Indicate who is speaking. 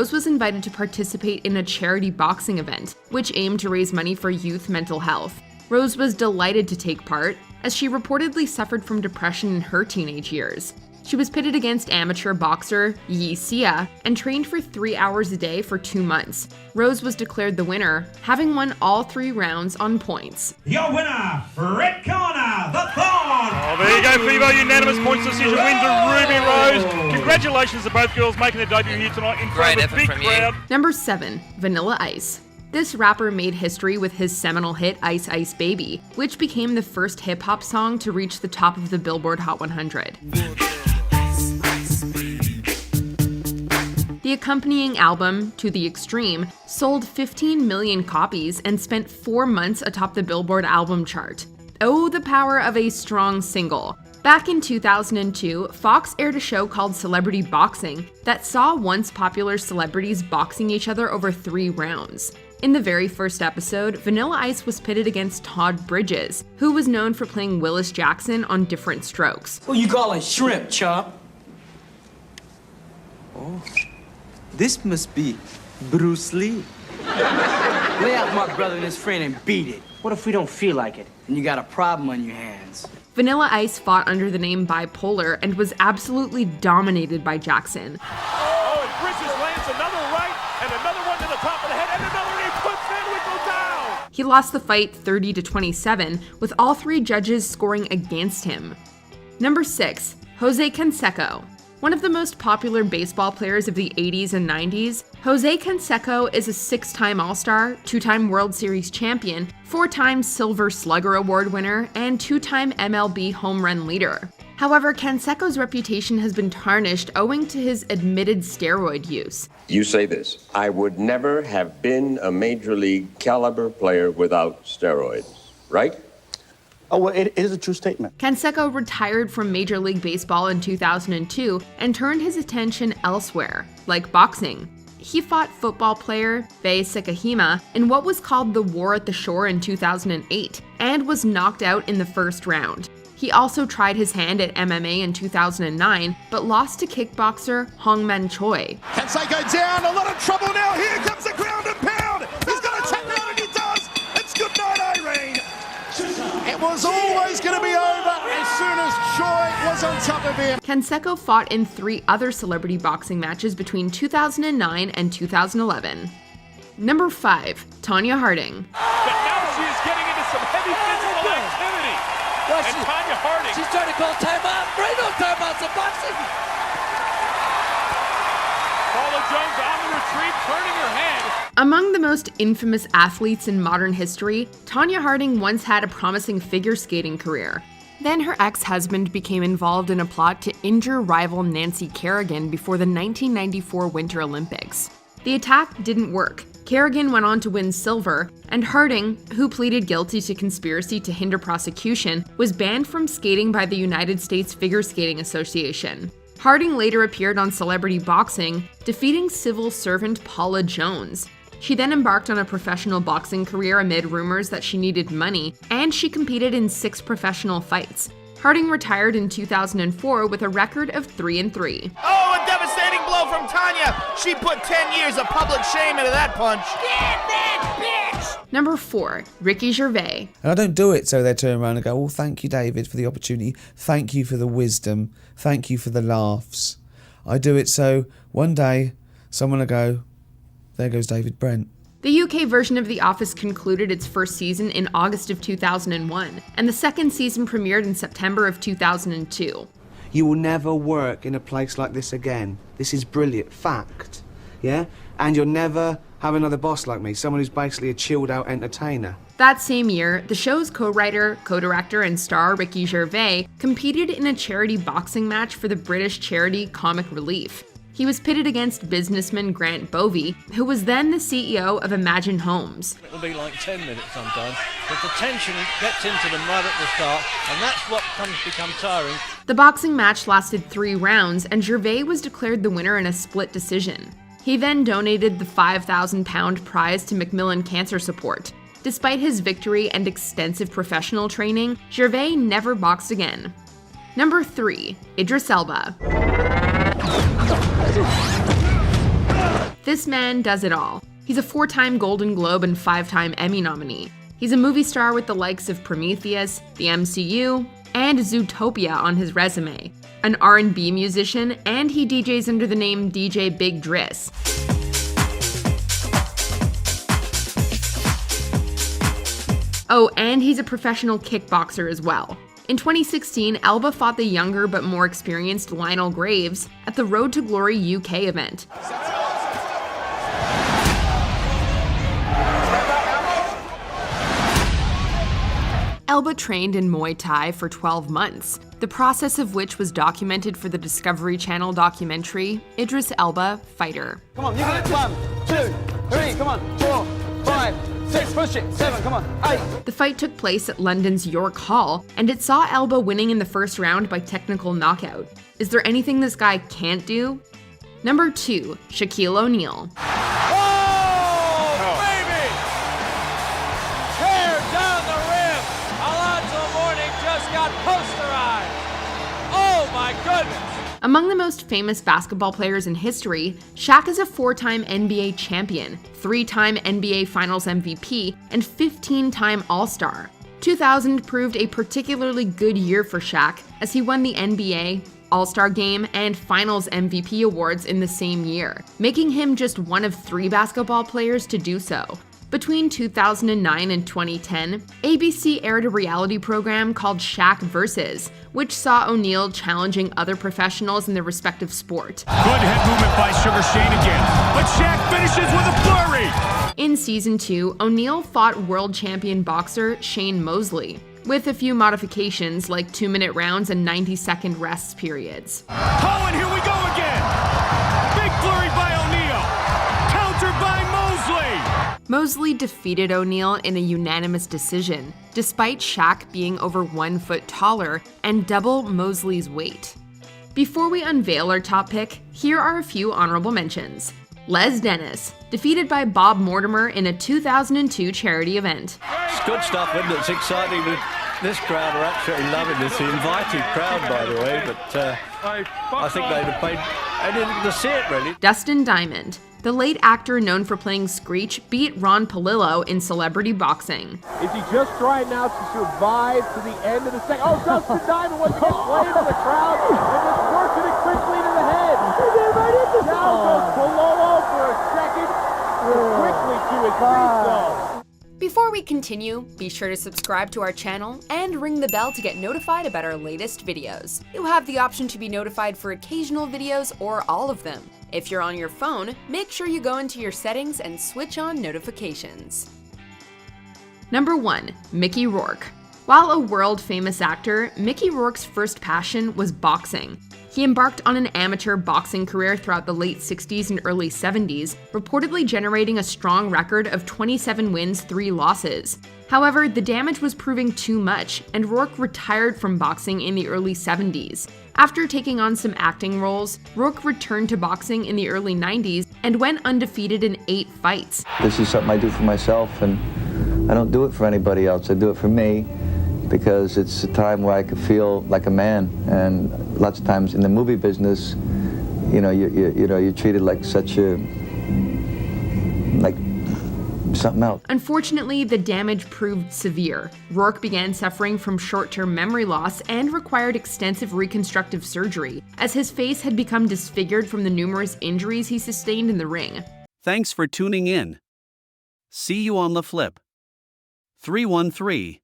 Speaker 1: Rose was invited to participate in a charity boxing event, which aimed to raise money for youth mental health. Rose was delighted to take part, as she reportedly suffered from depression in her teenage years. She was pitted against amateur boxer Yi Xia and trained for 3 hours a day for 2 months. Rose was declared the winner, having won all 3 rounds on points.
Speaker 2: Your winner, red corner, the Thorn!
Speaker 3: Oh, there you go, Fevo. Unanimous points decision wins to Ruby Rose. Congratulations to both girls making their debut here tonight in front of a big crowd.
Speaker 1: Number 7, Vanilla Ice. This rapper made history with his seminal hit Ice Ice Baby, which became the first hip-hop song to reach the top of the Billboard Hot 100. The accompanying album, To the Extreme, sold 15 million copies and spent 4 months atop the Billboard album chart. Oh, the power of a strong single. Back in 2002, Fox aired a show called Celebrity Boxing that saw once popular celebrities boxing each other over 3 rounds. In the very first episode, Vanilla Ice was pitted against Todd Bridges, who was known for playing Willis Jackson on Different Strokes.
Speaker 4: What you calling shrimp, chump? Oh, this must be Bruce Lee. Lay out my brother and his friend and beat it. What if we don't feel like it? And you got a problem on your hands.
Speaker 1: Vanilla Ice fought under the name Bipolar and was absolutely dominated by Jackson.
Speaker 3: Oh, and Bridges lands another right and another one to the top of the head and another and he puts Van Winkle down.
Speaker 1: He lost the fight 30-27, with all 3 judges scoring against him. Number 6, Jose Canseco. One of the most popular baseball players of the 80s and 90s, Jose Canseco is a 6-time All-Star, 2-time World Series champion, 4-time Silver Slugger Award winner, and 2-time MLB home run leader. However, Canseco's reputation has been tarnished owing to his admitted steroid use.
Speaker 5: You say this, I would never have been a major league caliber player without steroids, right?
Speaker 6: Oh, well, it is a true statement.
Speaker 1: Canseco retired from Major League Baseball in 2002 and turned his attention elsewhere, like boxing. He fought football player Bei Sekihima in what was called the War at the Shore in 2008 and was knocked out in the first round. He also tried his hand at MMA in 2009, but lost to kickboxer Hongman Choi.
Speaker 7: Canseco down, a lot of trouble now. Here comes the ground and pound. He's going to tap out and he does. It's good night, Irene. It was always going to be over as soon as Choi was on top of him.
Speaker 1: Canseco fought in 3 other celebrity boxing matches between 2009 and 2011. Number 5, Tonya Harding.
Speaker 3: But now she is getting into some heavy physical activity. And Tonya Harding.
Speaker 4: She's trying to call timeout. Bring no timeouts in boxing.
Speaker 3: Paula Jones on the retreat, turning her head.
Speaker 1: Among the most infamous athletes in modern history, Tonya Harding once had a promising figure skating career. Then her ex-husband became involved in a plot to injure rival Nancy Kerrigan before the 1994 Winter Olympics. The attack didn't work. Kerrigan went on to win silver, and Harding, who pleaded guilty to conspiracy to hinder prosecution, was banned from skating by the United States Figure Skating Association. Harding later appeared on Celebrity Boxing, defeating civil servant Paula Jones. She then embarked on a professional boxing career amid rumors that she needed money, and she competed in 6 professional fights. Harding retired in 2004 with a record of 3-3.
Speaker 7: Oh, a devastating blow from Tonya. She put 10 years of public shame into that punch. Get that bitch!
Speaker 1: Number 4, Ricky Gervais.
Speaker 8: And I don't do it so they turn around and go, well, thank you, David, for the opportunity. Thank you for the wisdom. Thank you for the laughs. I do it so one day someone will go, there goes David Brent.
Speaker 1: The UK version of The Office concluded its first season in August of 2001, and the second season premiered in September of 2002.
Speaker 8: You will never work in a place like this again. This is brilliant. Fact. Yeah? And you'll never have another boss like me, someone who's basically a chilled-out entertainer.
Speaker 1: That same year, the show's co-writer, co-director, and star Ricky Gervais competed in a charity boxing match for the British charity Comic Relief. He was pitted against businessman Grant Bovey, who was then the CEO of Imagine Homes.
Speaker 9: It'll be like 10 minutes sometimes, but the tension gets into them right at the start, and that's what becomes tiring.
Speaker 1: The boxing match lasted 3 rounds, and Gervais was declared the winner in a split decision. He then donated the £5,000 prize to Macmillan Cancer Support. Despite his victory and extensive professional training, Gervais never boxed again. Number 3, Idris Elba. This man does it all. He's a 4-time Golden Globe and 5-time Emmy nominee. He's a movie star with the likes of Prometheus, the MCU, and Zootopia on his resume, an R&B musician, and he DJs under the name DJ Big Driss. Oh, and he's a professional kickboxer as well. In 2016, Elba fought the younger but more experienced Lionel Graves at the Road to Glory UK event. Elba trained in Muay Thai for 12 months, the process of which was documented for the Discovery Channel documentary, Idris Elba, Fighter.
Speaker 4: Come on, you got it. 1, 2, 3, come on, 4, 5, 6, push it, 7, come on, 8.
Speaker 1: The fight took place at London's York Hall, and it saw Elba winning in the first round by technical knockout. Is there anything this guy can't do? Number 2, Shaquille O'Neal. Among the most famous basketball players in history, Shaq is a 4-time NBA champion, 3-time NBA Finals MVP, and 15-time All-Star. 2000 proved a particularly good year for Shaq as he won the NBA, All-Star Game, and Finals MVP awards in the same year, making him just one of 3 basketball players to do so. Between 2009 and 2010, ABC aired a reality program called Shaq Versus, which saw O'Neal challenging other professionals in their respective sport.
Speaker 2: Good head movement by Sugar Shane again, but Shaq finishes with a flurry.
Speaker 1: In Season 2, O'Neal fought world champion boxer Shane Mosley, with a few modifications like 2-minute rounds and 90-second rest periods.
Speaker 2: Oh, and here we go again. Big flurry by O'Neal, countered by Mosley.
Speaker 1: Mosley defeated O'Neal in a unanimous decision, despite Shaq being over 1 foot taller and double Mosley's weight. Before we unveil our top pick, here are a few honorable mentions. Les Dennis, defeated by Bob Mortimer in a 2002 charity event.
Speaker 9: It's good stuff, isn't it? It's exciting. This crowd are absolutely loving this. The invited crowd, by the way, but I think they'd have paid anything to see it, really.
Speaker 1: Dustin Diamond, the late actor known for playing Screech, beat Ron Palillo in celebrity boxing.
Speaker 10: Is he just trying now to survive to the end of the second? Oh, Dustin Diamond once again playing to the crowd and just working it quickly to the head. He did right into now goes Palillo for a second, quickly to his free throw.
Speaker 1: Before we continue, be sure to subscribe to our channel and ring the bell to get notified about our latest videos. You have the option to be notified for occasional videos or all of them. If you're on your phone, make sure you go into your settings and switch on notifications. Number 1, Mickey Rourke. While a world-famous actor, Mickey Rourke's first passion was boxing. He embarked on an amateur boxing career throughout the late 60s and early 70s, reportedly generating a strong record of 27 wins, 3 losses. However, the damage was proving too much, and Rourke retired from boxing in the early 70s. After taking on some acting roles, Rourke returned to boxing in the early 90s and went undefeated in 8 fights.
Speaker 11: This is something I do for myself, and I don't do it for anybody else. I do it for me, because it's a time where I could feel like a man. And lots of times in the movie business, you're treated like something else.
Speaker 1: Unfortunately, the damage proved severe. Rourke began suffering from short-term memory loss and required extensive reconstructive surgery, as his face had become disfigured from the numerous injuries he sustained in the ring.
Speaker 12: Thanks for tuning in. See you on the flip. 313